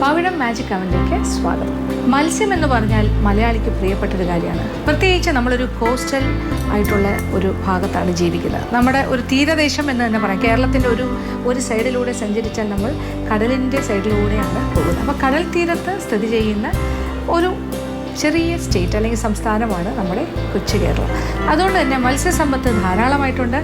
പവിഴം magic അവനിലേക്ക് സ്വാഗതം. മത്സ്യം എന്ന് പറഞ്ഞാൽ മലയാളിക്ക് പ്രിയപ്പെട്ടൊരു കാര്യമാണ്. പ്രത്യേകിച്ച് നമ്മളൊരു കോസ്റ്റൽ ആയിട്ടുള്ള ഒരു ഭാഗത്താണ് ജീവിക്കുന്നത്. നമ്മുടെ ഒരു തീരദേശം എന്ന് തന്നെ പറയാം. കേരളത്തിൻ്റെ ഒരു സൈഡിലൂടെ സഞ്ചരിച്ചാൽ നമ്മൾ കടലിൻ്റെ സൈഡിലൂടെയാണ് പോകുന്നത്. അപ്പോൾ കടൽ തീരത്ത് സ്ഥിതി ചെയ്യുന്ന ഒരു ചെറിയ സ്റ്റേറ്റ് അല്ലെങ്കിൽ സംസ്ഥാനമാണ് നമ്മുടെ കൊച്ചു കേരളം. അതുകൊണ്ട് തന്നെ മത്സ്യസമ്പത്ത് ധാരാളമായിട്ടുണ്ട്.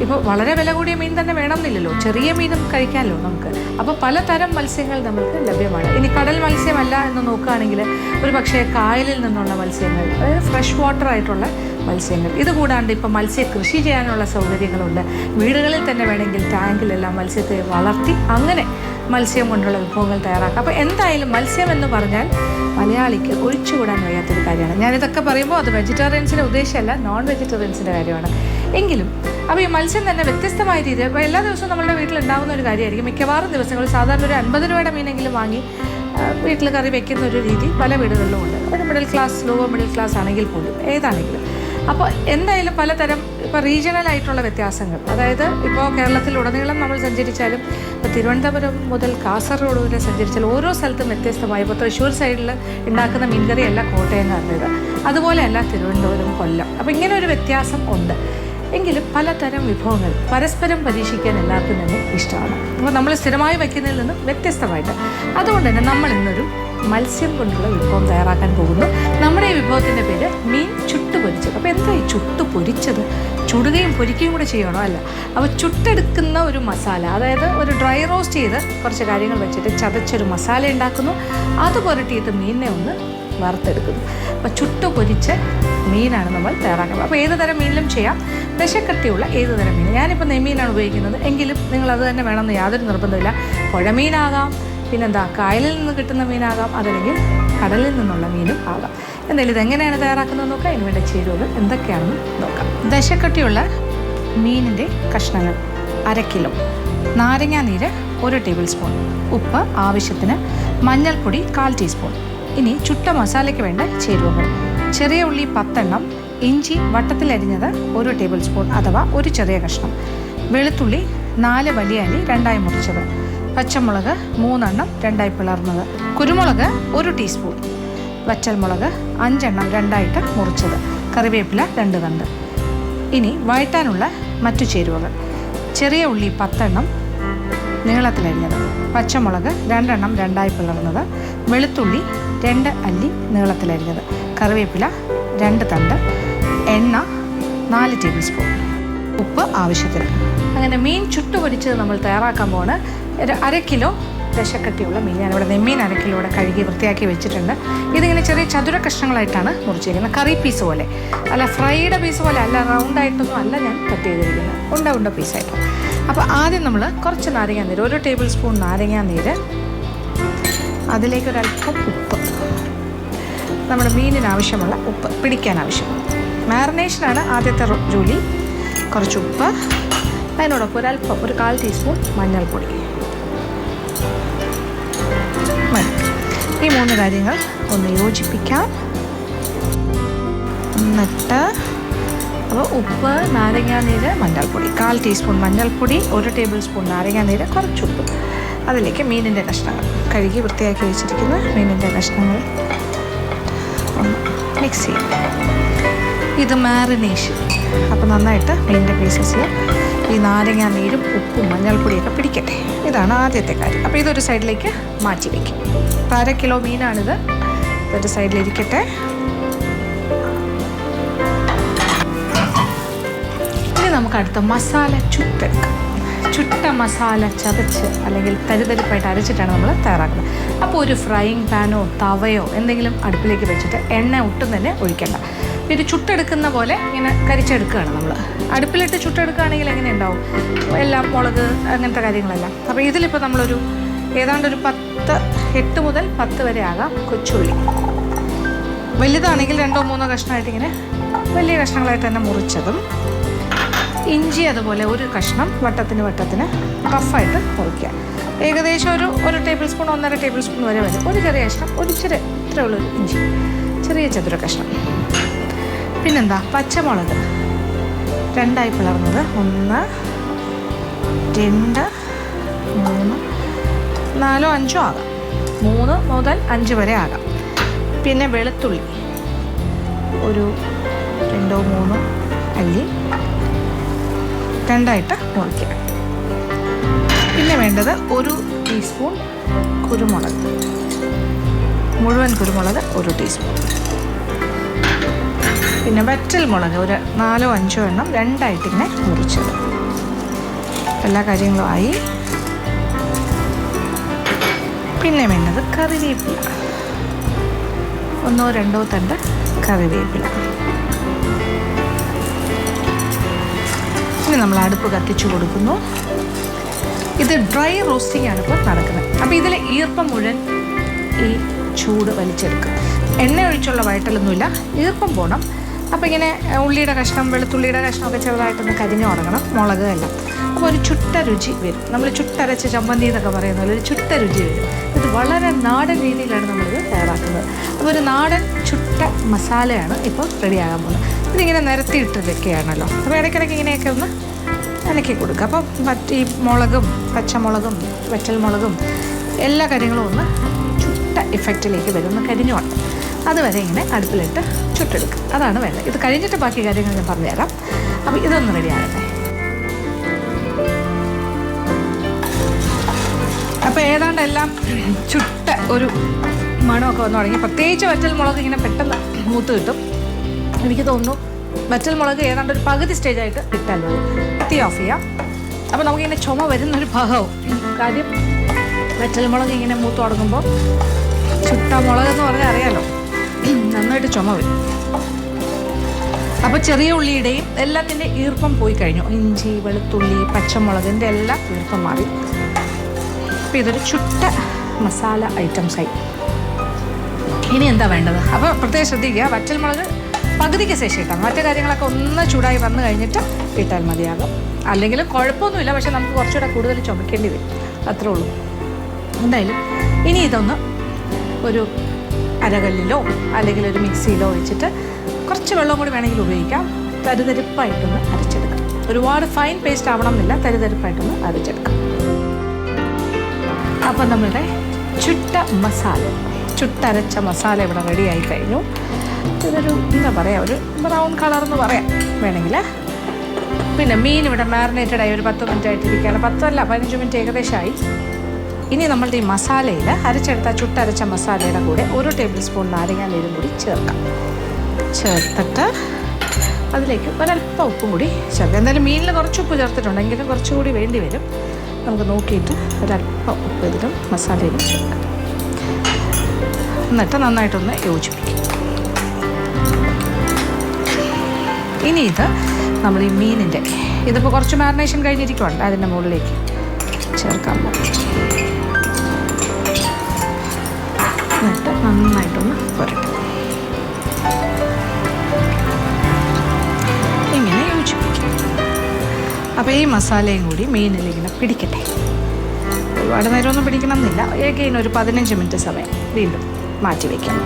ഇപ്പോൾ വളരെ വില കൂടിയ മീൻ തന്നെ വേണമെന്നില്ലല്ലോ, ചെറിയ മീനും കഴിക്കാമല്ലോ നമുക്ക്. അപ്പോൾ പലതരം മത്സ്യങ്ങൾ നമുക്ക് ലഭ്യമാണ്. ഇനി കടൽ മത്സ്യമല്ല എന്ന് നോക്കുകയാണെങ്കിൽ ഒരു പക്ഷേ കായലിൽ നിന്നുള്ള മത്സ്യങ്ങൾ, അതായത് ഫ്രഷ് വാട്ടർ ആയിട്ടുള്ള മത്സ്യങ്ങൾ. ഇതുകൂടാണ്ട് ഇപ്പോൾ മത്സ്യ കൃഷി ചെയ്യാനുള്ള സൗകര്യങ്ങളുണ്ട്. വീടുകളിൽ തന്നെ വേണമെങ്കിൽ ടാങ്കിലെല്ലാം മത്സ്യത്തെ വളർത്തി അങ്ങനെ മത്സ്യം കൊണ്ടുള്ള വിഭവങ്ങൾ തയ്യാറാക്കാം. അപ്പോൾ എന്തായാലും മത്സ്യം എന്ന് പറഞ്ഞാൽ മലയാളിക്ക് ഒഴിച്ചുകൂടാൻ വയ്യാത്തൊരു കാര്യമാണ്. ഞാനിതൊക്കെ പറയുമ്പോൾ അത് വെജിറ്റേറിയൻസിൻ്റെ ഉദ്ദേശമല്ല, നോൺ വെജിറ്റേറിയൻസിൻ്റെ കാര്യമാണ്. എങ്കിലും അപ്പോൾ ഈ മത്സ്യം തന്നെ വ്യത്യസ്തമായ രീതിയിൽ ഇപ്പോൾ എല്ലാ ദിവസവും നമ്മളുടെ വീട്ടിലുണ്ടാകുന്ന ഒരു കാര്യമായിരിക്കും. മിക്കവാറും ദിവസങ്ങളിൽ സാധാരണ ഒരു 50 രൂപയുടെ മീനെങ്കിലും വാങ്ങി വീട്ടിൽ കറി വെക്കുന്ന ഒരു രീതി പല വീടുകളിലും ഉണ്ട്. ഒരു middle class, lower middle class ആണെങ്കിൽ പോലും ഏതാണെങ്കിലും. അപ്പോൾ എന്തായാലും പലതരം ഇപ്പോൾ റീജിയണലായിട്ടുള്ള വ്യത്യാസങ്ങൾ, അതായത് ഇപ്പോൾ കേരളത്തിലുടനീളം നമ്മൾ സഞ്ചരിച്ചാലും ഇപ്പോൾ തിരുവനന്തപുരം മുതൽ കാസർഗോഡ് വരെ സഞ്ചരിച്ചാൽ ഓരോ സ്ഥലത്തും വ്യത്യസ്തമായി. ഇപ്പോൾ തൃശ്ശൂർ സൈഡിൽ ഉണ്ടാക്കുന്ന മീൻകറിയല്ല കോട്ടയംകാരുടേത്, അതുപോലെയല്ല തിരുവനന്തപുരം, കൊല്ലം. അപ്പോൾ ഇങ്ങനെ ഒരു വ്യത്യാസം ഉണ്ട്. എങ്കിലും പലതരം വിഭവങ്ങൾ പരസ്പരം പരീക്ഷിക്കാൻ എല്ലാവർക്കും തന്നെ ഇഷ്ടമാണ്. അപ്പോൾ നമ്മൾ സ്ഥിരമായി വയ്ക്കുന്നതിൽ നിന്നും വ്യത്യസ്തമായിട്ട്. അതുകൊണ്ട് തന്നെ നമ്മൾ ഇന്നൊരു മത്സ്യം കൊണ്ടുള്ള വിഭവം തയ്യാറാക്കാൻ പോകുന്നു. നമ്മുടെ ഈ വിഭവത്തിൻ്റെ പേര് മീൻ ചുട്ടു പൊരിച്ചത്. അപ്പോൾ എന്താ ഈ ചുട്ടു പൊരിച്ചത്? ചുടുകയും പൊരിക്കുകയും കൂടെ ചെയ്യണോ? അല്ല. അപ്പോൾ ചുട്ടെടുക്കുന്ന ഒരു മസാല, അതായത് ഒരു ഡ്രൈ റോസ്റ്റ് ചെയ്ത് കുറച്ച് കാര്യങ്ങൾ വെച്ചിട്ട് ചതച്ചൊരു മസാല ഉണ്ടാക്കുന്നു. അത് പുരട്ടിയിട്ട് മീനിനെ ഒന്ന് വറുത്തെടുക്കുന്നു. അപ്പോൾ ചുട്ടു പൊരിച്ച മീനാണ് നമ്മൾ തയ്യാറാക്കുന്നത്. അപ്പോൾ ഏത് തരം മീനിലും ചെയ്യാം, ദശക്കട്ടിയുള്ള ഏത് തരം മീൻ. ഞാനിപ്പോൾ നെയ്മീനാണ് ഉപയോഗിക്കുന്നത്, എങ്കിലും നിങ്ങൾ അത് തന്നെ വേണമെന്ന് യാതൊരു നിർബന്ധമില്ല. പുഴമീനാകാം, പിന്നെന്താ കായലിൽ നിന്ന് കിട്ടുന്ന മീനാകാം, അതല്ലെങ്കിൽ കടലിൽ നിന്നുള്ള മീനും ആകാം. എന്തായാലും ഇതെങ്ങനെയാണ് തയ്യാറാക്കുന്നത് നോക്കാം. അതിന് വേണ്ട ചേരുവകൾ എന്തൊക്കെയാണെന്ന് നോക്കാം. ദശക്കട്ടിയുള്ള മീനിൻ്റെ കഷ്ണങ്ങൾ 1/2 കിലോ, നാരങ്ങാനീര് 1 ടേബിൾ സ്പൂൺ, ഉപ്പ് ആവശ്യത്തിന്, മഞ്ഞൾപ്പൊടി 1/4 ടീസ്പൂൺ. ഇനി ചുട്ട മസാലയ്ക്ക് വേണ്ട ചേരുവകൾ: ചെറിയ ഉള്ളി 10 എണ്ണം, ഇഞ്ചി വട്ടത്തിലരിഞ്ഞത് 1 ടേബിൾ സ്പൂൺ അഥവാ ഒരു ചെറിയ കഷ്ണം, വെളുത്തുള്ളി 4 വലിയ അല്ലി 2ആയി മുറിച്ചത്, പച്ചമുളക് 3 എണ്ണം 2ആയി പിളർന്നത്, കുരുമുളക് 1 ടീസ്പൂൺ, വറ്റൽമുളക് 5 എണ്ണം 2ആയിട്ട് മുറിച്ചത്, കറിവേപ്പില 2 തണ്ട്. ഇനി വഴറ്റാനുള്ള മറ്റു ചേരുവകൾ: ചെറിയ ഉള്ളി 10 എണ്ണം നീളത്തിലരിഞ്ഞത്, പച്ചമുളക് 2 എണ്ണം 2ആയി പിളർന്നത്, വെളുത്തുള്ളി 2 അല്ലി നീളത്തിലരിഞ്ഞത്, കറിവേപ്പില 2 തണ്ട്, എണ്ണ 4 ടേബിൾ സ്പൂൺ, ഉപ്പ് ആവശ്യത്തിന്. അങ്ങനെ മീൻ ചുട്ടുപൊരിച്ചത് നമ്മൾ തയ്യാറാക്കാൻ പോകുന്നത് 1/2 കിലോ ദശക്കട്ടിയുള്ള മീൻ. ഞാനിവിടെ നെമ്മീൻ 1/2 കിലോയുടെ കഴുകി വൃത്തിയാക്കി വെച്ചിട്ടുണ്ട്. ഇതിങ്ങനെ ചെറിയ ചതുര കഷ്ണങ്ങളായിട്ടാണ് മുറിച്ചിരിക്കുന്നത്. കറി പീസ് പോലെ അല്ല, ഫ്രൈഡ് പീസ് പോലെ അല്ല, റൗണ്ടായിട്ടൊന്നും അല്ല ഞാൻ കട്ട് ചെയ്തിരിക്കുന്നത്, ഉണ്ട പീസായിട്ട്. അപ്പോൾ ആദ്യം നമ്മൾ കുറച്ച് നാരങ്ങാനീര്, 1 ടേബിൾ സ്പൂൺ നാരങ്ങാനീര്, അതിലേക്കൊരല്പം ഉപ്പ്, നമ്മുടെ മീനിന് ആവശ്യമുള്ള ഉപ്പ്, പിടിക്കാൻ ആവശ്യമുള്ള മാരിനേഷനാണ് ആദ്യത്തെ ജോലി. കുറച്ച് ഉപ്പ്, അതിനോടൊപ്പം ഒരല്പം, ഒരു 1/4 ടീസ്പൂൺ മഞ്ഞൾപ്പൊടി. ഈ 3 കാര്യങ്ങൾ ഒന്ന് യോജിപ്പിക്കാം. എന്നിട്ട് അപ്പോൾ ഉപ്പ്, നാരങ്ങാനീര്, മഞ്ഞൾപ്പൊടി, 1/4 ടീസ്പൂൺ മഞ്ഞൾപ്പൊടി, 1 ടേബിൾ സ്പൂൺ നാരങ്ങാനീര്, കുറച്ചുപ്പ്. അതിലേക്ക് മീനിൻ്റെ കഷ്ണങ്ങൾ, കഴുകി വൃത്തിയാക്കി വെച്ചിരിക്കുന്ന മീനിൻ്റെ കഷ്ണങ്ങൾ ഒന്ന് മിക്സ് ചെയ്യും. ഇത് മാരിനേഷൻ. അപ്പോൾ നന്നായിട്ട് മീനിൻ്റെ പീസസിൽ ഈ നാരങ്ങാനീരും ഉപ്പും മഞ്ഞൾപ്പൊടിയൊക്കെ പിടിക്കട്ടെ. ഇതാണ് ആദ്യത്തെ കാര്യം. അപ്പോൾ ഇതൊരു സൈഡിലേക്ക് മാറ്റി വയ്ക്കും. ഇപ്പോൾ 1/2 കിലോ മീനാണിത്, ഒരു സൈഡിലിരിക്കട്ടെ. ഇനി നമുക്ക് അടുത്ത മസാല ചുട്ടെടുക്കാം. ചുട്ട മസാല ചതച്ച് അല്ലെങ്കിൽ തരിതരിപ്പായിട്ട് അരച്ചിട്ടാണ് നമ്മൾ തയ്യാറാക്കുന്നത്. അപ്പോൾ ഒരു ഫ്രൈയിങ് പാനോ തവയോ എന്തെങ്കിലും അടുപ്പിലേക്ക് വെച്ചിട്ട് എണ്ണ ഒട്ടും തന്നെ ഒഴിക്കേണ്ട. ഇത് ചുട്ടെടുക്കുന്ന പോലെ ഇങ്ങനെ കരിച്ചെടുക്കുകയാണ് നമ്മൾ. അടുപ്പിലിട്ട് ചുട്ടെടുക്കുകയാണെങ്കിൽ എങ്ങനെ ഉണ്ടാവും, എല്ലാം മുളക് അങ്ങനത്തെ കാര്യങ്ങളെല്ലാം. അപ്പോൾ ഇതിലിപ്പോൾ നമ്മളൊരു ഏതാണ്ട് ഒരു 8 മുതൽ 10 വരെ ആകാം കൊച്ചുള്ളി. വലുതാണെങ്കിൽ 2 or 3 കഷ്ണമായിട്ട് ഇങ്ങനെ വലിയ കഷ്ണങ്ങളായിട്ട് തന്നെ മുറിച്ചതും, ഇഞ്ചി അതുപോലെ 1 കഷ്ണം വട്ടത്തിന് റഫായിട്ട് മുറിക്കുക. ഏകദേശം ഒരു ടേബിൾ സ്പൂൺ, 1.5 ടേബിൾ സ്പൂൺ വരെ വരും. ഒരു ചെറിയ കഷ്ണം, ഒരു ഇത്രയുള്ളൊരു ഇഞ്ചി, ചെറിയ ചതുര കഷ്ണം. പിന്നെന്താ, പച്ചമുളക് 2ആയി പിളർന്നത്, 1, 2, 3, 4, 5 ആകാം. 3 മുതൽ 5 വരെ ആകാം. പിന്നെ വെളുത്തുള്ളി ഒരു 2-3 അല്ലി രണ്ടായിട്ട് മുറിക്കുക. പിന്നെ വേണ്ടത് 1 ടീസ്പൂൺ കുരുമുളക്, മുഴുവൻ കുരുമുളക് 1 ടീസ്പൂൺ. പിന്നെ വറ്റൽ മുളക് ഒരു 4-5 എണ്ണം രണ്ടായിട്ട് ഇങ്ങനെ മുറിച്ചത്. എല്ലാ കാര്യങ്ങളും ആയി. പിന്നെ വേണ്ടത് കറിവേപ്പില, 1-2 തണ്ട് കറിവേപ്പില. ഇനി നമ്മൾ അടുപ്പ് കത്തിച്ചു കൊടുക്കുന്നു. ഇത് ഡ്രൈ റോസ്റ്റിംഗ് ആണ് ഇപ്പോൾ നടക്കുന്നത്. അപ്പോൾ ഇതിൽ ഈർപ്പം മുഴുവൻ ഈ ചൂട് വലിച്ചെടുക്കും. എണ്ണ ഒഴിച്ചുള്ള വഴറ്റലൊന്നുമില്ല, ഈർപ്പം പോകണം. അപ്പോൾ ഇങ്ങനെ ഉള്ളിയുടെ കഷ്ണം, വെളുത്തുള്ളിയുടെ കഷ്ണമൊക്കെ ചെറുതായിട്ടൊന്ന് കരിഞ്ഞു തുടങ്ങണം, മുളക് എല്ലാം. അപ്പോൾ ഒരു ചുട്ട രുചി വരും. നമ്മൾ ചുട്ടരച്ച ചമ്മന്തി എന്നൊക്കെ പറയുന്ന പോലെ ഒരു ചുട്ട രുചി വരും. ഇത് വളരെ നാടൻ രീതിയിലാണ് നമ്മളിത് തയ്യാറാക്കുന്നത്. അപ്പോൾ ഒരു നാടൻ ചുട്ട മസാലയാണ് ഇപ്പോൾ റെഡിയാകാൻ പോകുന്നത്. ഇതിങ്ങനെ നിരത്തിയിട്ട് വെക്കുകയാണല്ലോ. അപ്പോൾ ഇടയ്ക്കിടയ്ക്ക് ഇങ്ങനെയൊക്കെ ഒന്ന് ഇളക്കി കൊടുക്കുക. അപ്പം ഈ മുളകും പച്ചമുളകും വറ്റൽമുളകും എല്ലാ കാര്യങ്ങളും ഒന്ന് ചുട്ട ഇഫക്റ്റിലേക്ക് വരും, ഒന്ന് കരിഞ്ഞു വേണം. അതുവരെ ഇങ്ങനെ അടുപ്പിലിട്ട് ചുട്ടെടുക്കുക. അതാണ് വേണ്ടത്. ഇത് കഴിഞ്ഞിട്ട് ബാക്കി കാര്യങ്ങൾ ഞാൻ പറഞ്ഞുതരാം. അപ്പോൾ ഇതൊന്ന് റെഡിയാകട്ടെ. അപ്പോൾ ഏതാണ്ട് എല്ലാം ചുട്ട ഒരു മണമൊക്കെ വന്നു തുടങ്ങി. പ്രത്യേകിച്ച് വറ്റൽമുളക് ഇങ്ങനെ പെട്ടെന്ന് മൂത്ത് കിട്ടും. എനിക്ക് തോന്നുന്നു വറ്റൽമുളക് ഏതാണ്ട് ഒരു പകുതി സ്റ്റേജായിട്ട് ഇട്ടാൽ മതി. തീ ഓഫ് ചെയ്യാം. അപ്പോൾ നമുക്കിങ്ങനെ ചുമ വരുന്നൊരു ഭാഗവും. കാര്യം വറ്റൽമുളക് ഇങ്ങനെ മൂത്ത് തുടങ്ങുമ്പോൾ ചുട്ട മുളകെന്ന് പറഞ്ഞാൽ അറിയാലോ, നന്നായിട്ട് ചുമ വരും. അപ്പോൾ ചെറിയ ഉള്ളിയുടെയും എല്ലാത്തിൻ്റെ ഈർപ്പം പോയി കഴിഞ്ഞു. ഇഞ്ചി, വെളുത്തുള്ളി, പച്ചമുളകിൻ്റെ എല്ലാം ഈർപ്പം മാറി. അപ്പോൾ ഇതൊരു ചുട്ട മസാല ഐറ്റംസായി. ഇനി എന്താ വേണ്ടത്? അപ്പോൾ പ്രത്യേകം ശ്രദ്ധിക്കുക, വറ്റൽമുളക് പകുതിക്ക് ശേഷം ഇട്ടാൽ മറ്റു കാര്യങ്ങളൊക്കെ ഒന്ന് ചൂടായി വന്നു കഴിഞ്ഞിട്ട് ഇട്ടാൽ മതിയാകും. അല്ലെങ്കിൽ കുഴപ്പമൊന്നുമില്ല, പക്ഷെ നമുക്ക് കുറച്ചുകൂടെ കൂടുതൽ ചുമക്കേണ്ടി വരും, അത്രേ ഉള്ളൂ. എന്തായാലും ഇനി ഇതൊന്ന് ഒരു അരകല്ലിലോ അല്ലെങ്കിൽ ഒരു മിക്സിയിലോ വെച്ചിട്ട് കുറച്ച് വെള്ളം കൂടി വേണമെങ്കിൽ ഉപയോഗിക്കാം. തരിതരിപ്പായിട്ടൊന്ന് അരച്ചെടുക്കാം. ഒരുപാട് ഫൈൻ പേസ്റ്റ് ആവണം എന്നില്ല, തരിതരിപ്പായിട്ടൊന്ന് അരച്ചെടുക്കാം. അപ്പം നമ്മളുടെ ചുട്ടരച്ച മസാല ഇവിടെ റെഡിയായി കഴിഞ്ഞു. ഇതൊരു എന്താ പറയുക, ഒരു ബ്രൗൺ കളർന്ന് പറയാം വേണമെങ്കിൽ. പിന്നെ മീൻ ഇവിടെ മാരിനേറ്റഡായി ഒരു 10 മിനിറ്റ് ആയിട്ടിരിക്കുകയാണ്. 15 മിനിറ്റ് ഏകദേശമായി. ഇനി നമ്മളുടെ ഈ മസാലയിൽ ചുട്ടരച്ച മസാലയുടെ കൂടെ 1 ടേബിൾ സ്പൂൺ നാരങ്ങാനീരും കൂടി ചേർക്കാം. ചേർത്തിട്ട് അതിലേക്ക് ഒരല്പം ഉപ്പും കൂടി ചേർക്കാം. എന്തായാലും മീനിൽ കുറച്ച് ഉപ്പ് ചേർത്തിട്ടുണ്ടെങ്കിലും കുറച്ചുകൂടി വേണ്ടി വരും. നമുക്ക് നോക്കിയിട്ട് ഒരല്പം ഉപ്പ് ഇതിലും മസാലയിലും ചേർക്കാം. എന്നിട്ട് നന്നായിട്ടൊന്ന് യോജിപ്പിക്കും. ഇനി ഇത് നമ്മൾ ഈ മീനിൻ്റെ ഇതിപ്പോൾ കുറച്ച് മാരിനേഷൻ കഴിഞ്ഞിരിക്കുന്നുണ്ട്, അതിൻ്റെ മുകളിലേക്ക് ചേർക്കാൻ പോകും. എന്നിട്ട് നന്നായിട്ടൊന്ന് പുരട്ടും. ഇങ്ങനെ യോജിപ്പിക്കും. അപ്പോൾ ഈ മസാലയും കൂടി മീനിലിങ്ങനെ പിടിക്കട്ടെ. ഒരുപാട് നേരമൊന്നും പിടിക്കണം എന്നില്ല. ഏകദേശം ഒരു 15 മിനിറ്റ് സമയം വീണ്ടും മാറ്റി വയ്ക്കാം.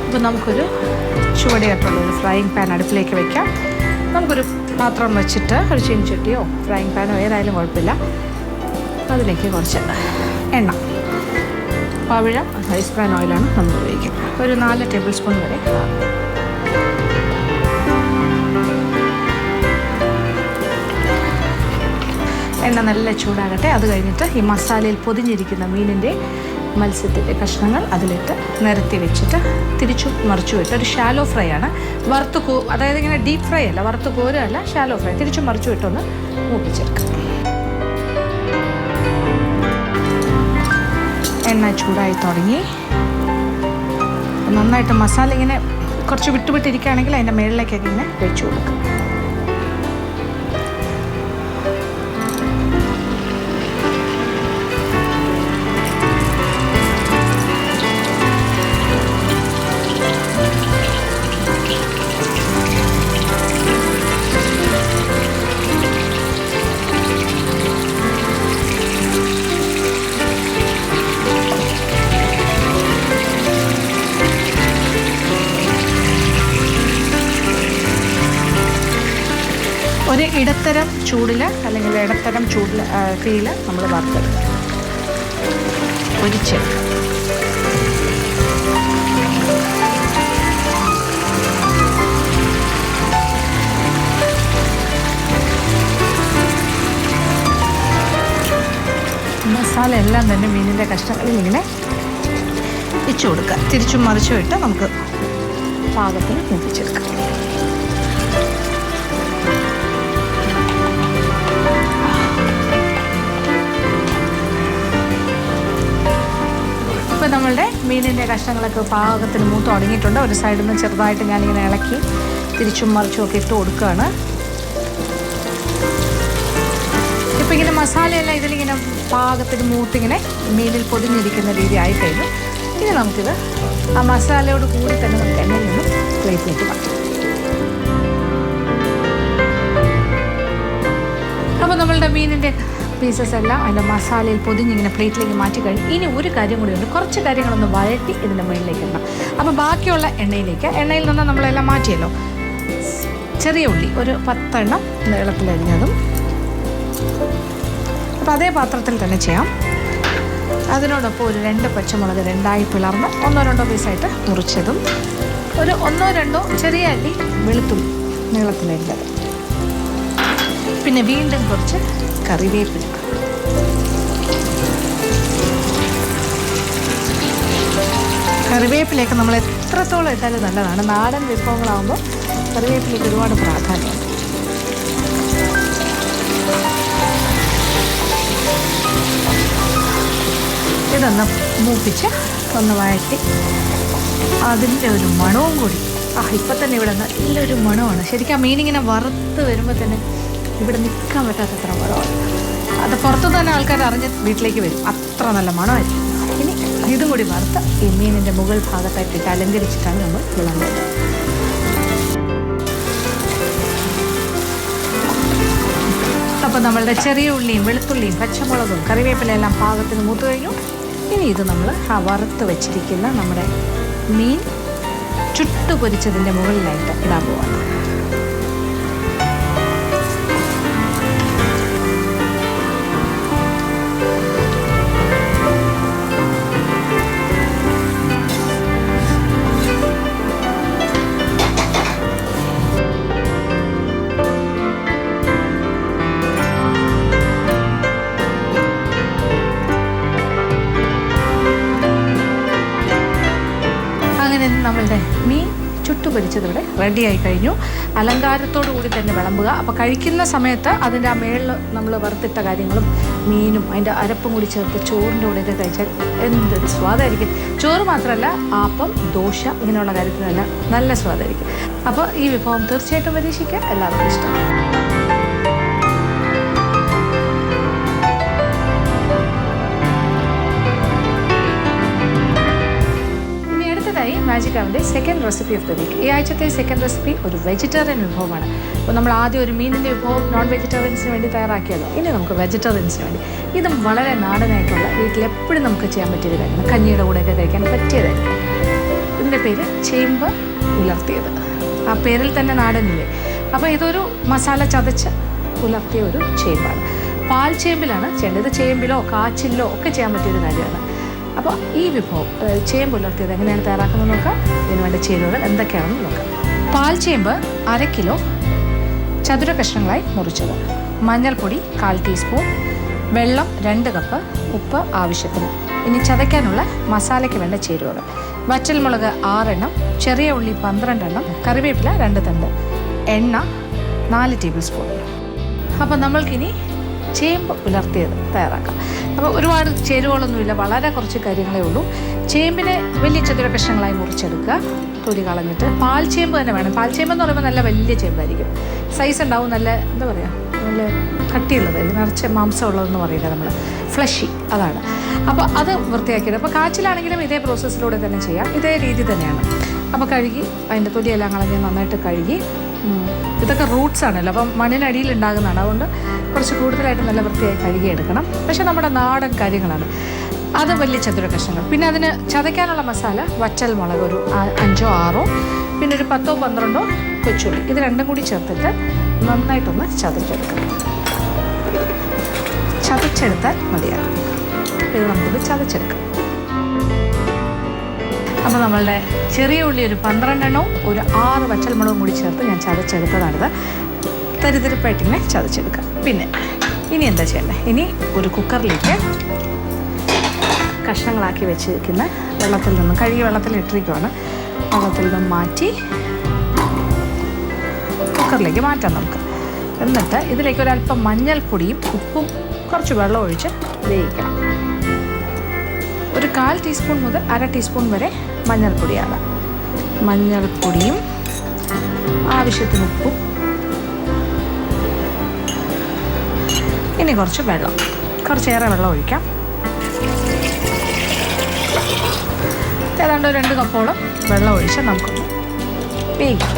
അപ്പോൾ നമുക്കൊരു ചുവടെയായിട്ടുള്ളൊരു ഫ്രൈയിങ് പാൻ അടുപ്പിലേക്ക് വയ്ക്കാം. നമുക്കൊരു പാത്രം വെച്ചിട്ട് ഒരു ചീനച്ചട്ടിയോ ഫ്രൈയിങ് പാനോ ഏതായാലും കുഴപ്പമില്ല. അതിലേക്ക് കുറച്ച് എണ്ണ, പവിഴം റൈസ് ബ്രാൻ ഓയിലാണ് നമ്മൾ ഉപയോഗിക്കുന്നത്. ഒരു 4 ടേബിൾ സ്പൂൺ വരെ. എണ്ണ നല്ല ചൂടാകട്ടെ. അത് കഴിഞ്ഞിട്ട് ഈ മസാലയിൽ പൊതിഞ്ഞിരിക്കുന്ന മീനിൻ്റെ മത്സ്യത്തിൻ്റെ കഷ്ണങ്ങൾ അതിലിട്ട് നിരത്തി വെച്ചിട്ട് തിരിച്ചും മറിച്ചു വിട്ട് ഒരു ഷാലോ ഫ്രൈ ആണ്. അതായത് ഇങ്ങനെ ഡീപ്പ് ഫ്രൈ അല്ല, വറുത്ത് കോരുകയല്ല, ഷാലോ ഫ്രൈ. തിരിച്ചും മറിച്ചു വിട്ടൊന്ന് മൂപ്പിച്ചെടുക്കാം. എണ്ണ ചൂടായി തുടങ്ങി. നന്നായിട്ട് മസാല ഇങ്ങനെ കുറച്ച് വിട്ടുവിട്ടിരിക്കുകയാണെങ്കിൽ അതിൻ്റെ മുകളിലേക്കൊക്കെ ഇങ്ങനെ വെച്ച് കൊടുക്കും. ഒരു ഇടത്തരം ചൂടിൽ അല്ലെങ്കിൽ ഇടത്തരം തീയിൽ നമ്മൾ വറുത്തെടുക്കും. പൊരിച്ചെടുക്കാം. മസാല എല്ലാം തന്നെ മീനിൻ്റെ കഷ്ണങ്ങളിൽ ഇങ്ങനെ ഇച്ചു കൊടുക്കുക. തിരിച്ചും മറിച്ചും ഇട്ട് നമുക്ക് പാകത്തിന് മൂപ്പിച്ചെടുക്കാം. ഇപ്പോൾ നമ്മളുടെ മീനിൻ്റെ കഷ്ണങ്ങളൊക്കെ പാകത്തിന് മൂത്ത് തുടങ്ങിയിട്ടുണ്ട്. ഒരു സൈഡിൽ നിന്ന് ചെറുതായിട്ട് ഞാനിങ്ങനെ ഇളക്കി തിരിച്ചും മറിച്ചും ഒക്കെ ഇട്ട് കൊടുക്കുകയാണ്. ഇപ്പം ഇങ്ങനെ മസാലയെല്ലാം ഇതിലിങ്ങനെ പാകത്തിന് മൂത്തിങ്ങനെ മീനിൽ പൊതിഞ്ഞിരിക്കുന്ന രീതി ആയിക്കഴിഞ്ഞു. ഇനി നമുക്കിത് ആ മസാലയോട് കൂടി തന്നെ നമുക്ക് എണ്ണയിൽ നിന്നും പ്ലേറ്റിലേക്ക് മാറ്റാം. അപ്പോൾ നമ്മളുടെ മീനിൻ്റെ പീസസ് എല്ലാം അതിൻ്റെ മസാലയിൽ പൊതിഞ്ഞിങ്ങനെ പ്ലേറ്റിലേക്ക് മാറ്റി കഴിഞ്ഞു. ഇനി ഒരു കാര്യം കൂടിയുണ്ട്, കുറച്ച് കാര്യങ്ങളൊന്ന് വഴറ്റി ഇതിൻ്റെ മുകളിലേക്ക് ഇടണം. അപ്പോൾ ബാക്കിയുള്ള എണ്ണയിൽ നിന്ന് നമ്മളെല്ലാം മാറ്റിയല്ലോ. ചെറിയ ഉള്ളി ഒരു 10 എണ്ണം നീളത്തിലരിഞ്ഞതും, അപ്പോൾ അതേ പാത്രത്തിൽ തന്നെ ചെയ്യാം. അതിനോടൊപ്പം ഒരു 2 പച്ചമുളക് 2ആയി പിളർന്ന് 1-2 പീസായിട്ട് മുറിച്ചതും, ഒരു 1-2 ചെറിയ അല്ലി വെളുത്തുള്ളി നീളത്തിലരിഞ്ഞത്, പിന്നെ വീണ്ടും കുറച്ച് കറിവേപ്പില, കറിവേപ്പിലയൊക്കെ നമ്മൾ എത്രത്തോളം ഇട്ടാലും നല്ലതാണ്. നാടൻ വിഭവങ്ങളാകുമ്പോൾ കറിവേപ്പിലയ്ക്ക് ഒരുപാട് പ്രാധാന്യമുണ്ട്. ഇതൊന്ന് മൂപ്പിച്ച് ഒന്ന് വഴറ്റി അതിൻ്റെ ഒരു മണവും കൂടി ഇപ്പം തന്നെ ഇവിടെ നല്ലൊരു മണമാണ്. ശരിക്കും ആ മീനിങ്ങനെ വറുത്ത് വരുമ്പോൾ തന്നെ ഇവിടെ നിൽക്കാൻ പറ്റാത്തത്ര മണമാണ്. അത് പുറത്തു തന്നെ ആൾക്കാർ അറിഞ്ഞ് വീട്ടിലേക്ക് വരും, അത്ര നല്ല മണമായിരിക്കും. ഇനി ഇതും കൂടി വറുത്ത് ഈ മീനിൻ്റെ മുകൾ ഭാഗത്തായിട്ടിട്ട് അലങ്കരിച്ചിട്ടാണ് നമ്മൾ വിളമ്പുന്നത്. അപ്പോൾ നമ്മളുടെ ചെറിയ ഉള്ളിയും വെളുത്തുള്ളിയും പച്ചമുളകും കറിവേപ്പിലയെല്ലാം പാകത്തിന് മൂത്ത് കഴിഞ്ഞു. ഇനി ഇത് നമ്മൾ ആ വറുത്ത് വെച്ചിരിക്കുന്ന നമ്മുടെ മീൻ ചുട്ടു പൊരിച്ചതിൻ്റെ മുകളിലായിട്ട് ഇടാൻ പോവാണ്. നമ്മളുടെ മീൻ ചുട്ടുപൊരിച്ചതിവിടെ റെഡിയായി കഴിഞ്ഞു. അലങ്കാരത്തോടു കൂടി തന്നെ വിളമ്പുക. അപ്പോൾ കഴിക്കുന്ന സമയത്ത് അതിൻ്റെ ആ മേളിൽ നമ്മൾ വറുത്തിട്ട കാര്യങ്ങളും മീനും അതിൻ്റെ അരപ്പും കൂടി ചേർത്ത് ചോറിൻ്റെ കൂടെയൊക്കെ കഴിച്ചാൽ എന്തൊരു സ്വാദായിരിക്കും. ചോറ് മാത്രമല്ല, ആപ്പം, ദോശ ഇങ്ങനെയുള്ള കാര്യത്തിനെല്ലാം നല്ല സ്വാദായിരിക്കും. അപ്പോൾ ഈ വിഭവം തീർച്ചയായിട്ടും പരീക്ഷിക്കുക, എല്ലാവർക്കും ഇഷ്ടം. മാജിക് അവൻ്റെ second recipe of the week. ഈ ആഴ്ചത്തെ സെക്കൻഡ് റെസിപ്പി ഒരു വെജിറ്റേറിയൻ വിഭവമാണ്. അപ്പോൾ നമ്മൾ ആദ്യം ഒരു മീനിൻ്റെ വിഭവം നോൺ വെജിറ്റേറിയൻസിന് വേണ്ടി തയ്യാറാക്കിയല്ലോ. ഇനി നമുക്ക് വെജിറ്റേറിയൻസിന് വേണ്ടി ഇതും വളരെ നാടനായിട്ടുള്ള വീട്ടിലെപ്പോഴും നമുക്ക് ചെയ്യാൻ പറ്റിയൊരു കാര്യമാണ്. കഞ്ഞിയുടെ കൂടെയൊക്കെ കഴിക്കാൻ പറ്റിയതായിരിക്കും. ഇതിൻ്റെ പേര് ചേമ്പ് ഉലർത്തിയത്. ആ പേരിൽ തന്നെ നാടനില്ലേ. അപ്പോൾ ഇതൊരു മസാല ചതച്ച് ഉലർത്തിയ ഒരു ചേമ്പാണ്. പാൽ ചേമ്പിലാണ് ചെയ്യേണ്ടത്. ചേമ്പിലോ കാച്ചിലോ ഒക്കെ ചെയ്യാൻ പറ്റിയൊരു കാര്യമാണ്. അപ്പോൾ ഈ വിഭവം ചേമ്പ് ഉലർത്തിയത് എങ്ങനെയാണ് തയ്യാറാക്കുന്നത് നോക്കാം. ഇതിന് വേണ്ട ചേരുവകൾ എന്തൊക്കെയാണെന്ന് നോക്കാം. പാൽ ചേമ്പ് 1/2 കിലോ ചതുര കഷ്ണങ്ങളായി മുറിച്ചത്, മഞ്ഞൾപ്പൊടി 1/4 ടീസ്പൂൺ, വെള്ളം 2 കപ്പ്, ഉപ്പ് ആവശ്യത്തിന്. ഇനി ചതയ്ക്കാനുള്ള മസാലയ്ക്ക് വേണ്ട ചേരുവകൾ: വറ്റൽമുളക് 6 എണ്ണം, ചെറിയ ഉള്ളി 12 എണ്ണം, കറിവേപ്പില 2 തണ്ട്, എണ്ണ 4 ടേബിൾ സ്പൂൺ. അപ്പോൾ നമ്മൾക്കിനി ചേമ്പ് ഉലർത്തിയത് തയ്യാറാക്കാം. അപ്പോൾ ഒരുപാട് ചേരുവകളൊന്നുമില്ല, വളരെ കുറച്ച് കാര്യങ്ങളേ ഉള്ളൂ. ചേമ്പിനെ വലിയ ചതുര കഷ്ണങ്ങളായി മുറിച്ചെടുക്കുക, തൊലി കളഞ്ഞിട്ട്. പാൽ ചേമ്പ് തന്നെ വേണം. പാൽ ചേമ്പ് എന്ന് പറയുമ്പോൾ നല്ല വലിയ ചേമ്പായിരിക്കും, സൈസ് ഉണ്ടാവും, നല്ല എന്താ പറയുക, നല്ല കട്ടിയുള്ളതായിരിക്കും, നിറച്ച് മാംസമുള്ളതെന്ന് പറയുന്നത് നമ്മൾ ഫ്ലഷി, അതാണ്. അപ്പോൾ അത് വൃത്തിയാക്കിയത്. അപ്പോൾ കാച്ചിലാണെങ്കിലും ഇതേ പ്രോസസ്സിലൂടെ തന്നെ ചെയ്യാം, ഇതേ രീതി തന്നെയാണ്. അപ്പോൾ കഴുകി അതിൻ്റെ തൊലിയെല്ലാം കളഞ്ഞ് നന്നായിട്ട് കഴുകി. ഇതൊക്കെ റൂട്ട്സ് ആണല്ലോ, അപ്പം മണ്ണിനടിയിൽ ഉണ്ടാകുന്നതാണ്. അതുകൊണ്ട് കുറച്ച് കൂടുതലായിട്ട് നല്ല വൃത്തിയായി കഴുകിയെടുക്കണം. പക്ഷേ നമ്മുടെ നാടൻ കാര്യങ്ങളാണ്. അത് വലിയ ചതുര കഷ്ണങ്ങൾ. പിന്നെ അതിന് ചതയ്ക്കാനുള്ള മസാല വറ്റൽ മുളക് ഒരു 5 or 6, പിന്നെ ഒരു 10 or 12 കൊച്ചുള്ളി. ഇത് രണ്ടും കൂടി ചേർത്തിട്ട് നന്നായിട്ടൊന്ന് ചതച്ചെടുക്കണം. ചതച്ചെടുത്താൽ മതിയാകും. ഇത് നമുക്കിത് ചതച്ചെടുക്കാം. അപ്പോൾ നമ്മളുടെ ചെറിയ ഉള്ളി ഒരു 12 എണ്ണവും ഒരു 6 വറ്റൽമുളകും കൂടി ചേർത്ത് ഞാൻ ചതച്ചെടുത്തതാണിത്. തരിതരിപ്പായിട്ടിങ്ങനെ ചതച്ചെടുക്കാം. പിന്നെ ഇനി എന്താ ചെയ്യേണ്ടത്? ഇനി ഒരു കുക്കറിലേക്ക് കഷ്ണങ്ങളാക്കി വെച്ചിരിക്കുന്ന വെള്ളത്തിൽ നിന്നും കഴുകി വെള്ളത്തിൽ ഇട്ടിരിക്കുവാണ്. വെള്ളത്തിൽ നിന്നും മാറ്റി കുക്കറിലേക്ക് മാറ്റാം നമുക്ക്. എന്നിട്ട് ഇതിലേക്ക് ഒരല്പം മഞ്ഞൾപ്പൊടിയും ഉപ്പും കുറച്ച് വെള്ളം ഒഴിച്ച് വേവിക്കണം. ഒരു 1/4 ടീസ്പൂൺ മുതൽ 1/2 ടീസ്പൂൺ വരെ മഞ്ഞൾപ്പൊടിയാണ്. മഞ്ഞൾപ്പൊടിയും ആവശ്യത്തിന് ഉപ്പും, ഇനി കുറച്ച് വെള്ളം, കുറച്ചേറെ വെള്ളം ഒഴിക്കാം. ഏതാണ്ട് 2 കപ്പോളം വെള്ളം ഒഴിച്ച് നമുക്കൊന്ന് വേവിക്കാം.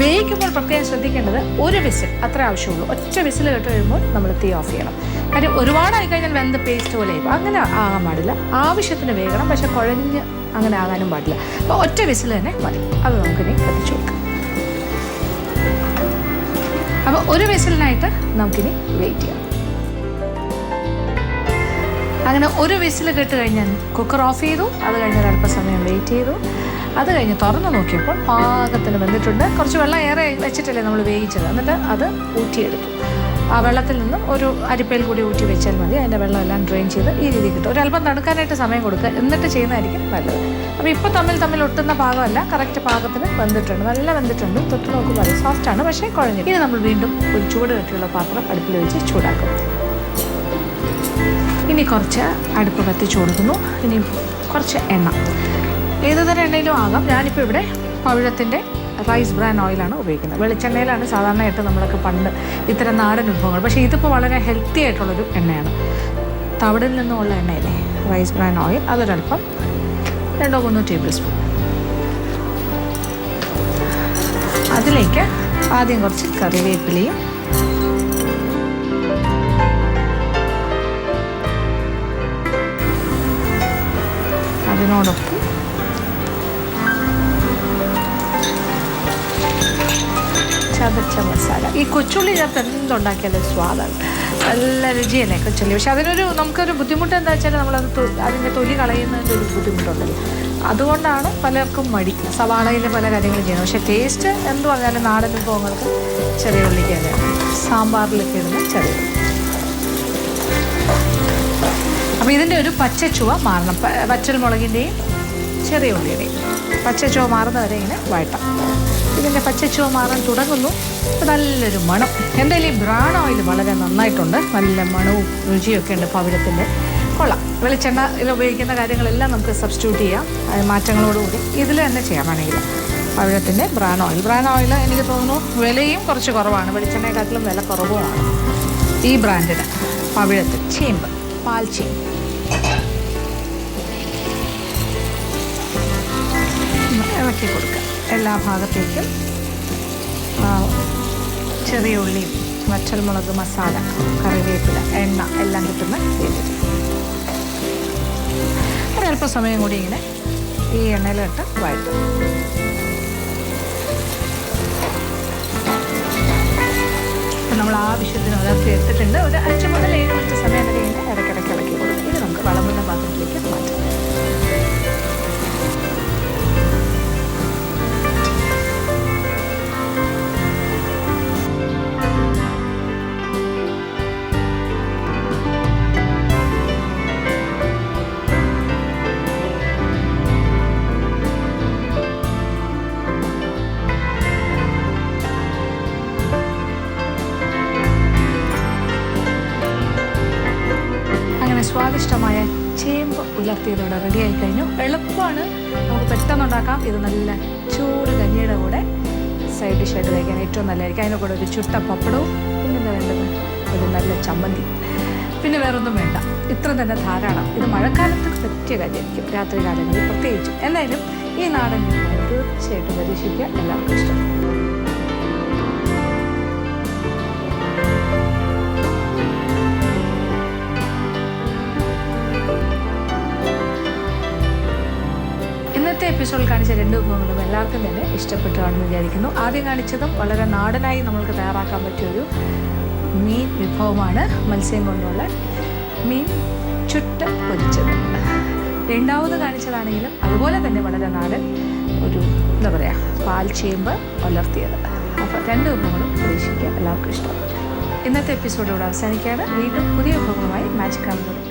വേവിക്കുമ്പോൾ പ്രത്യേകം ശ്രദ്ധിക്കേണ്ടത് ഒരു വിസിൽ അത്ര ആവശ്യമുള്ളൂ. ഒറ്റ വിസിൽ കേട്ട് കഴിയുമ്പോൾ നമ്മൾ തീ ഓഫ് ചെയ്യണം. കാര്യം ഒരുപാടായി കഴിഞ്ഞാൽ വെന്ത് പേസ്റ്റ് പോലെ ആയി അങ്ങനെ ആകാൻ പാടില്ല. ആവശ്യത്തിന് വേകണം, പക്ഷെ കുഴഞ്ഞ് അങ്ങനെ ആകാനും പാടില്ല. അപ്പോൾ ഒറ്റ വിസിൽ തന്നെ മതി. അത് നമുക്കിനി കത്തിച്ചു കൊടുക്കാം. അപ്പോൾ ഒരു വിസിലിനായിട്ട് നമുക്കിനി വെയിറ്റ് ചെയ്യാം. അങ്ങനെ ഒരു വിസിൽ കേട്ട് കഴിഞ്ഞാൽ കുക്കർ ഓഫ് ചെയ്തു. അത് കഴിഞ്ഞ് അല്പസമയം വെയിറ്റ് ചെയ്തു. അത് കഴിഞ്ഞ് തുറന്ന് നോക്കിയപ്പോൾ പാകത്തിന് വെന്തിട്ടുണ്ട്. കുറച്ച് വെള്ളം ഏറെ വെച്ചിട്ടല്ലേ നമ്മൾ വേവിച്ചത്. എന്നിട്ട് അത് ഊറ്റിയെടുത്തു. ആ വെള്ളത്തിൽ നിന്ന് ഒരു അരിപ്പയിൽ കൂടി ഊറ്റി വെച്ചാൽ മതി. അതിൻ്റെ വെള്ളമെല്ലാം ഡ്രെയിൻ ചെയ്ത് ഈ രീതി കിട്ടും. ഒരല്പം തണുക്കാനായിട്ട് സമയം കൊടുക്കുക, എന്നിട്ട് ചെയ്യുന്നതായിരിക്കും നല്ലത്. അപ്പോൾ ഇപ്പോൾ തമ്മിൽ ഒട്ടുന്ന പാകമല്ല, കറക്റ്റ് പാകത്തിന് വെന്തിട്ടുണ്ട്. നല്ല വെന്തിട്ടുണ്ട്. തൊട്ട് നോക്കുമ്പോൾ അത് സോഫ്റ്റാണ്, പക്ഷേ കുഴഞ്ഞു. ഇനി നമ്മൾ വീണ്ടും ഒരു ചൂട് കെട്ടിയുള്ള പാത്രം അടുപ്പിൽ വെച്ച് ചൂടാക്കും. ഇനി കുറച്ച് അടുപ്പ് കത്തിച്ചു കൊടുക്കുന്നു. ഇനി കുറച്ച് എണ്ണ, ഏതുതരം എണ്ണയിലും ആകാം. ഞാനിപ്പോൾ ഇവിടെ പവിഴത്തിൻ്റെ റൈസ് ബ്രാൻ ഓയിലാണ് ഉപയോഗിക്കുന്നത്. വെളിച്ചെണ്ണയിലാണ് സാധാരണയായിട്ട് നമ്മളൊക്കെ പണ്ട് ഇത്തരം നാടൻ വിഭവങ്ങൾ. പക്ഷേ ഇതിപ്പോൾ വളരെ ഹെൽത്തി ആയിട്ടുള്ളൊരു എണ്ണയാണ്. തവിടിൽ നിന്നുമുള്ള എണ്ണയല്ലേ റൈസ് ബ്രാൻ ഓയിൽ. അതൊരല്പം 2-3 ടേബിൾ സ്പൂൺ. അതിലേക്ക് ആദ്യം കുറച്ച് കറിവേപ്പിലയും അതിനോടൊപ്പം ചതച്ച മസാല. ഈ കൊച്ചുള്ളി ചേർത്ത് എന്തുണ്ടാക്കിയാലും സ്വാദാണ്, നല്ല രുചിയല്ലേ കൊച്ചുള്ളി. പക്ഷെ അതിനൊരു നമുക്കൊരു ബുദ്ധിമുട്ട് എന്താ വെച്ചാൽ നമ്മളത് അതിൻ്റെ തൊലി കളയുന്നതിൻ്റെ ഒരു ബുദ്ധിമുട്ടുണ്ടല്ലോ. അതുകൊണ്ടാണ് പലർക്കും മടി സവാളയിൽ പല കാര്യങ്ങളും ചെയ്യുന്നത്. പക്ഷേ ടേസ്റ്റ് എന്ത് പറഞ്ഞാലും നാടൻ വിഭവങ്ങൾക്ക് ചെറിയ ഉള്ളിക്ക് തന്നെയാണ്. സാമ്പാറിലൊക്കെ ഇടുന്ന ചെറിയ ഉള്ളി. അപ്പോൾ ഇതിൻ്റെ ഒരു പച്ചച്ചുവ മാറണം. വറ്റൽമുളകിൻ്റെയും ചെറിയ ഉള്ളിയുടെയും പച്ചച്ചുവ മാറുന്നവരെ ഇങ്ങനെ വഴട്ടാം. ഇതിൻ്റെ പച്ചച്ചുവ മാറാൻ തുടങ്ങുന്നു. നല്ലൊരു മണം. എന്തായാലും ഈ ബ്രാൻ ഓയിൽ വളരെ നന്നായിട്ടുണ്ട്. നല്ല മണവും രുചിയൊക്കെ ഉണ്ട് പവിഴത്തിൻ്റെ. കൊള്ളാം. വെളിച്ചെണ്ണയിൽ ഉപയോഗിക്കുന്ന കാര്യങ്ങളെല്ലാം നമുക്ക് സബ്സ്റ്റിറ്റ്യൂട്ട് ചെയ്യാം മാറ്റങ്ങളോടുകൂടി. ഇതിൽ തന്നെ ചെയ്യാൻ വേണമെങ്കിൽ പവിഴത്തിൻ്റെ ബ്രാൻ ഓയിൽ എനിക്ക് തോന്നുന്നു വിലയും കുറച്ച് കുറവാണ്. വെളിച്ചെണ്ണയെക്കാട്ടിലും വില കുറവുമാണ് ഈ ബ്രാൻഡിന്. പവിഴത്തിൽ ചേമ്പ്, പാൽച്ചേമ്പ്. ഇളക്കി കൊടുക്കുക എല്ലാ ഭാഗത്തേക്കും. ചെറിയ ഉള്ളിയും വറ്റൽമുളക്, മസാല, കറിവേപ്പില, എണ്ണ എല്ലാം കിട്ടുന്ന രീതിയിൽ ഒരല്പസമയം കൂടി ഇങ്ങനെ ഈ എണ്ണയിലിട്ട് വഴറ്റും. അപ്പം നമ്മൾ ആവശ്യത്തിന് ഉലർത്തി എടുത്തിട്ടുണ്ട്. ഒരു 5 മുതൽ 7 മിനിറ്റ് സമയം വരെ ഇങ്ങനെ ഇടയ്ക്കിടയ്ക്ക് ഇളക്കി കൊടുക്കും. ഇത് നമുക്ക് വിളമ്പുന്ന പാത്രത്തിലേക്ക് മാറ്റാം. സ്വാദിഷ്ടമായ ചേമ്പ് ഉലർത്തിയതോടെ റെഡിയായി കഴിഞ്ഞു. എളുപ്പമാണ്, നമുക്ക് പെട്ടെന്നുണ്ടാക്കാം. ഇത് നല്ല ചൂട് കഞ്ഞിയുടെ കൂടെ സൈഡ് ഡിഷായിട്ട് കഴിക്കാൻ ഏറ്റവും നല്ലതായിരിക്കും. അതിൻ്റെ കൂടെ ഒരു ചുട്ട പപ്പടവും, പിന്നെന്താ വേണ്ടത്, ഒരു നല്ല ചമ്മന്തി, പിന്നെ വേറൊന്നും വേണ്ട. ഇത്ര തന്നെ ധാരാളം. ഇത് മഴക്കാലത്ത് പറ്റിയ കാര്യമായിരിക്കും, രാത്രി കാലങ്ങളിൽ പ്രത്യേകിച്ചും. എന്തായാലും ഈ നാടൻ തീർച്ചയായിട്ടും പരീക്ഷിക്കുക. എല്ലാവർക്കും ഇഷ്ടം. ഇന്നത്തെ എപ്പിസോഡിൽ കാണിച്ച 2 വിഭവങ്ങളും എല്ലാവർക്കും തന്നെ ഇഷ്ടപ്പെട്ടാണെന്ന് വിചാരിക്കുന്നു. ആദ്യം കാണിച്ചതും വളരെ നാടനായി നമ്മൾക്ക് തയ്യാറാക്കാൻ പറ്റിയൊരു മീൻ വിഭവമാണ്. മത്സ്യം കൊണ്ടുള്ള മീൻ ചുട്ട് പൊരിച്ചത്. രണ്ടാമത് കാണിച്ചതാണെങ്കിലും അതുപോലെ തന്നെ വളരെ നാടൻ ഒരു എന്താ പറയുക പാൽ ചേമ്പ് വളർത്തിയത്. അപ്പോൾ 2 വിഭവങ്ങളും പരീക്ഷിക്കുക, എല്ലാവർക്കും ഇഷ്ടമാണ്. ഇന്നത്തെ എപ്പിസോഡ് ഇവിടെ അവസാനിക്കുകയാണ്. വീണ്ടും പുതിയ വിഭവങ്ങളുമായി മാജിക് ആവുന്നത്